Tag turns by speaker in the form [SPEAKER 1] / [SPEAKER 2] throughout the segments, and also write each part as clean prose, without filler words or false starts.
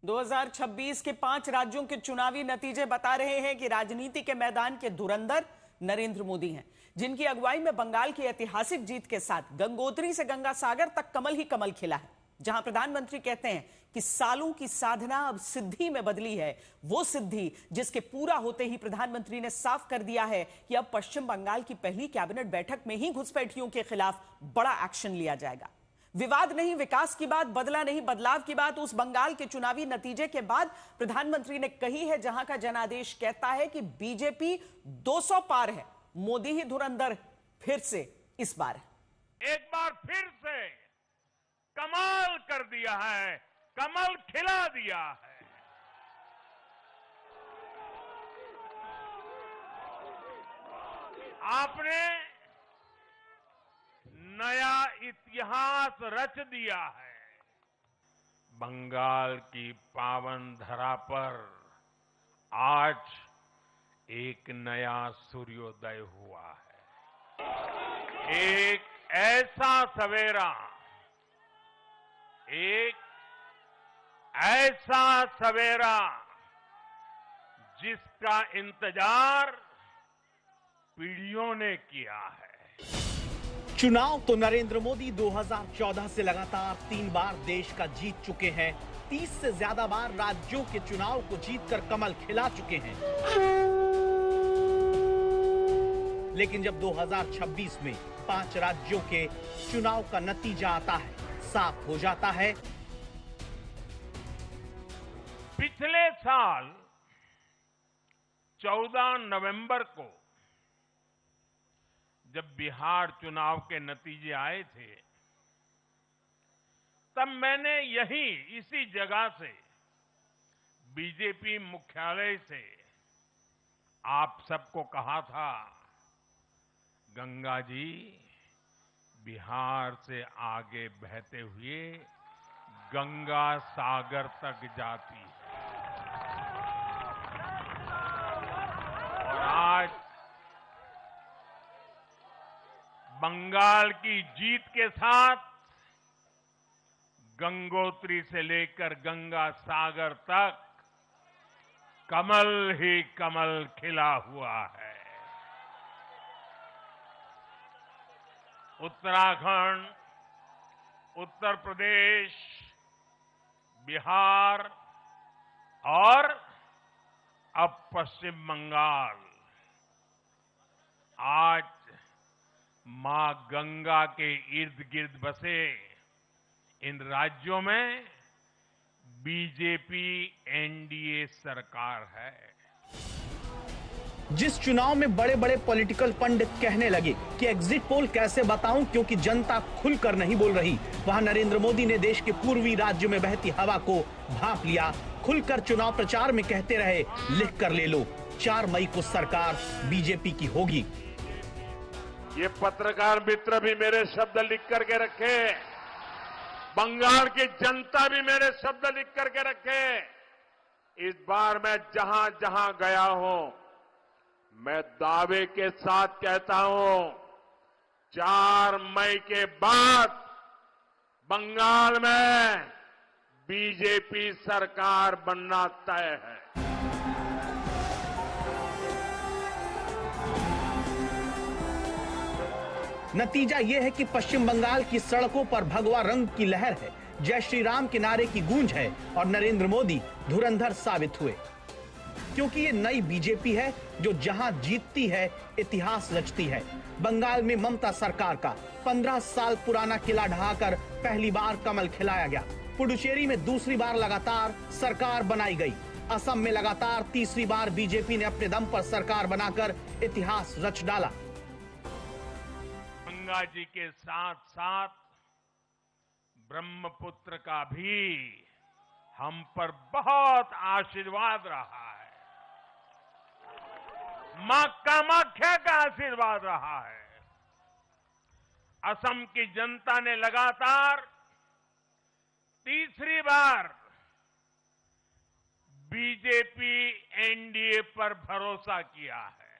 [SPEAKER 1] 2026 के 5 राज्यों के चुनावी नतीजे बता रहे हैं कि राजनीति के मैदान के धुरंधर नरेंद्र मोदी हैं, जिनकी अगुवाई में बंगाल की ऐतिहासिक जीत के साथ गंगोत्री से गंगा सागर तक कमल ही कमल खिला है। जहां प्रधानमंत्री कहते हैं कि सालों की साधना अब सिद्धि में बदली है, वो सिद्धि जिसके पूरा होते ही प्रधानमंत्री ने साफ कर दिया है कि अब पश्चिम बंगाल की पहली कैबिनेट बैठक में ही घुसपैठियों के खिलाफ बड़ा एक्शन लिया जाएगा। विवाद नहीं, विकास की बात, बदला नहीं बदलाव की बात उस बंगाल के चुनावी नतीजे के बाद प्रधानमंत्री ने कही है, जहां का जनादेश कहता है कि बीजेपी 200 पार है, मोदी ही धुरंधर फिर से इस बार है।
[SPEAKER 2] एक बार फिर से कमाल कर दिया है, कमल खिला दिया है। आपने नया इतिहास रच दिया है। बंगाल की पावन धरा पर आज एक नया सूर्योदय हुआ है। एक ऐसा सवेरा, जिसका इंतजार पीढ़ियों ने किया है।
[SPEAKER 3] चुनाव तो नरेंद्र मोदी 2014 से लगातार 3 बार देश का जीत चुके हैं। 30 से ज्यादा बार राज्यों के चुनाव को जीतकर कमल खिला चुके हैं। लेकिन जब 2026 में 5 राज्यों के चुनाव का नतीजा आता है, साफ हो जाता है
[SPEAKER 2] पिछले साल 14 नवंबर को जब बिहार चुनाव के नतीजे आए थे, तब मैंने इसी जगह से बीजेपी मुख्यालय से आप सबको कहा था, गंगा जी बिहार से आगे बहते हुए गंगा सागर तक जाती है। और आज बंगाल की जीत के साथ गंगोत्री से लेकर गंगा सागर तक कमल ही कमल खिला हुआ है। उत्तराखंड, उत्तर प्रदेश, बिहार और अब पश्चिम बंगाल आज मां गंगा के इर्द गिर्द बसे इन राज्यों में बीजेपी एनडीए सरकार है।
[SPEAKER 3] जिस चुनाव में बड़े बड़े पॉलिटिकल पंडित कहने लगे कि एग्जिट पोल कैसे बताऊं क्योंकि जनता खुलकर नहीं बोल रही, वहां नरेंद्र मोदी ने देश के पूर्वी राज्यों में बहती हवा को भांप लिया। खुलकर चुनाव प्रचार में कहते रहे, लिख कर ले लो, 4 मई को सरकार बीजेपी की होगी।
[SPEAKER 2] ये पत्रकार मित्र भी मेरे शब्द लिख करके रखे, बंगाल की जनता भी मेरे शब्द लिख करके रखे। इस बार मैं जहां जहां गया हूं, मैं दावे के साथ कहता हूं, 4 मई के बाद बंगाल में बीजेपी सरकार बनना तय है।
[SPEAKER 3] नतीजा यह है कि पश्चिम बंगाल की सड़कों पर भगवा रंग की लहर है, जय श्री राम के नारे की गूंज है और नरेंद्र मोदी धुरंधर साबित हुए। क्योंकि ये नई बीजेपी है जो जहां जीतती है इतिहास रचती है। बंगाल में ममता सरकार का 15 साल पुराना किला ढहाकर पहली बार कमल खिलाया गया। पुडुचेरी में दूसरी बार लगातार सरकार बनाई गई। असम में लगातार तीसरी बार बीजेपी ने अपने दम पर सरकार बनाकर इतिहास रच डाला।
[SPEAKER 2] गंगा जी के साथ साथ ब्रह्मपुत्र का भी हम पर बहुत आशीर्वाद रहा है। मां कामाख्या का आशीर्वाद रहा है। असम की जनता ने लगातार तीसरी बार बीजेपी एनडीए पर भरोसा किया है।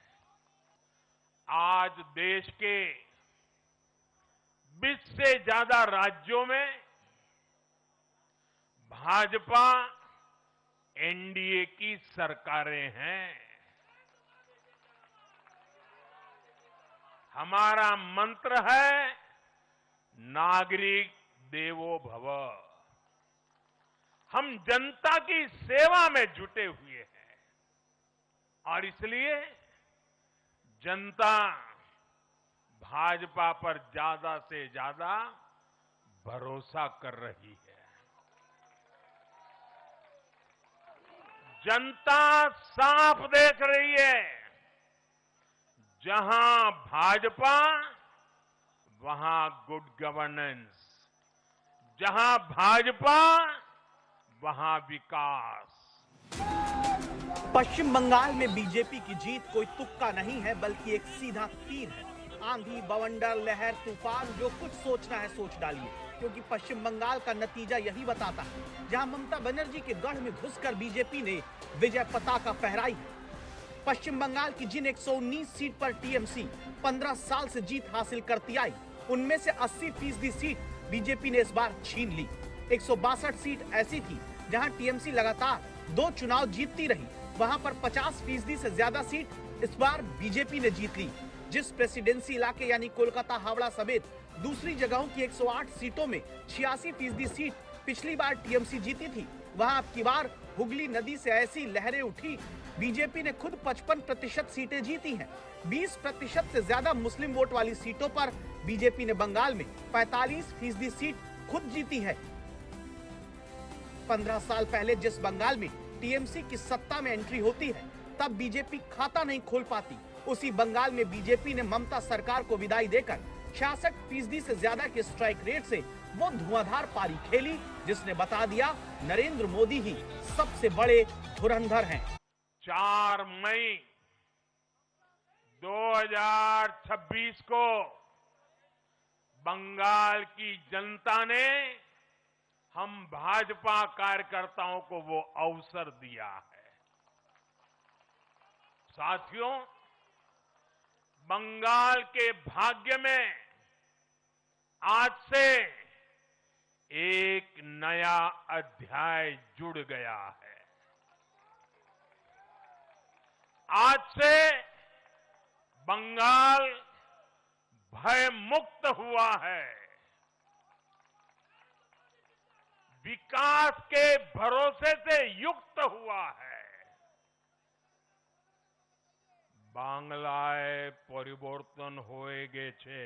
[SPEAKER 2] आज देश के 20 से ज्यादा राज्यों में भाजपा एनडीए की सरकारें हैं। हमारा मंत्र है नागरिक देवो भव। हम जनता की सेवा में जुटे हुए हैं और इसलिए जनता भाजपा पर ज्यादा से ज्यादा भरोसा कर रही है। जनता साफ देख रही है, जहां भाजपा वहां गुड गवर्नेंस, जहां भाजपा वहां विकास।
[SPEAKER 3] पश्चिम बंगाल में बीजेपी की जीत कोई तुक्का नहीं है, बल्कि एक सीधा तीर है। आंधी, बवंडर, लहर, तूफान, जो कुछ सोचना है सोच डालिए, क्योंकि पश्चिम बंगाल का नतीजा यही बताता है। जहां ममता बनर्जी के गढ़ में घुसकर बीजेपी ने विजय पताका फहराई है। पश्चिम बंगाल की जिन 119 सीट पर टीएमसी 15 साल से जीत हासिल करती आई, उनमें से 80% सीट बीजेपी ने इस बार छीन ली। 162 सीट ऐसी थी जहां टीएमसी लगातार 2 चुनाव जीतती रही। वहां पर 50% से ज्यादा सीट इस बार बीजेपी ने जीत ली। जिस प्रेसिडेंसी इलाके यानी कोलकाता, हावड़ा समेत दूसरी जगहों की 108 सीटों में 86% सीट पिछली बार टीएमसी जीती थी, वहां अब की बार हुगली नदी से ऐसी लहरें उठी। बीजेपी ने खुद 55% सीटें जीती हैं। 20% से ज्यादा मुस्लिम वोट वाली सीटों पर बीजेपी ने बंगाल में 45% सीट खुद जीती है। 15 साल पहले जिस बंगाल में टीएमसी की सत्ता में एंट्री होती है, तब बीजेपी खाता नहीं खोल पाती। उसी बंगाल में बीजेपी ने ममता सरकार को विदाई देकर 66% से ज्यादा के स्ट्राइक रेट से वो धुआंधार पारी खेली, जिसने बता दिया नरेंद्र मोदी ही सबसे बड़े धुरंधर हैं।
[SPEAKER 2] 4 मई 2026 को बंगाल की जनता ने हम भाजपा कार्यकर्ताओं को वो अवसर दिया है। साथियों, बंगाल के भाग्य में आज से एक नया अध्याय जुड़ गया है। आज से बंगाल भय मुक्त हुआ है, विकास के भरोसे से युक्त हुआ है। বাংলায় পরিবর্তন হয়ে গেছে।